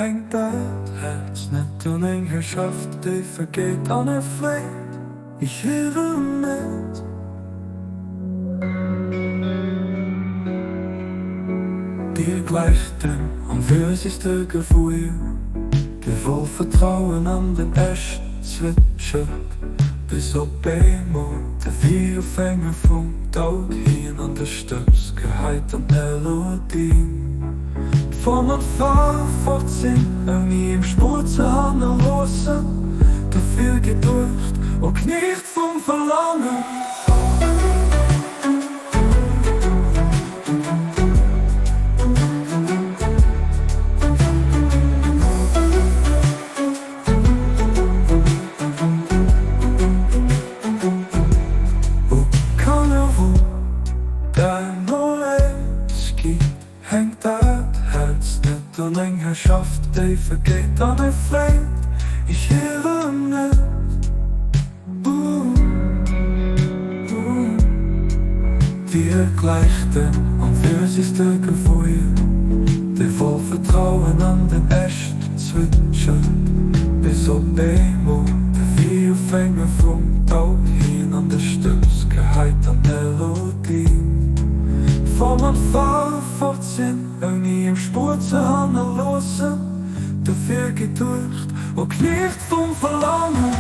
hängt das Herz nicht und eine Herrschaft, die vergeht an der Fleck. Ich höre mit. Dir gleicht dem am fürsigsten Gefühl, die voll Vertrauen an den ersten Zwitschert. Bis op eenmaal de vier vinger vom Tag hin an der Stöpsgeheit an Melodie. Von het Fahrfortsinn en nie im Spur zu handeln lassen. Dafür Geduld und nicht vom Verlangen. Hängt das Herz nicht und eine Herrschaft, die vergeht an der Fleck. Ich höre nicht. Dir gleicht dem am fürsigsten Gefühl, die voll Vertrauen an den ersten Zwitschert. Bis op eenmaal de vier Finger vom Tag hin an der Stöpsgeheit an Melodie. Von het Fahrfortsinn en nie im Spur zu handeln lassen. Dafür Geduld und nicht vom Verlangen.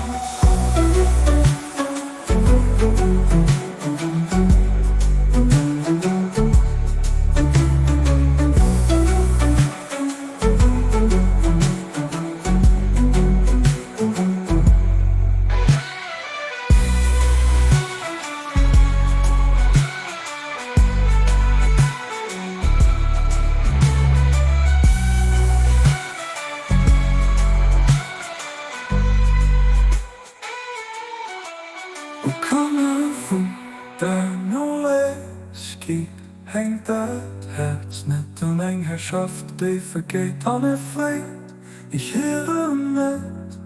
Och kommer från där Norweski hängt das Herz nicht und eine Herrschaft, die vergeht an der Fleck. Ich höre nicht.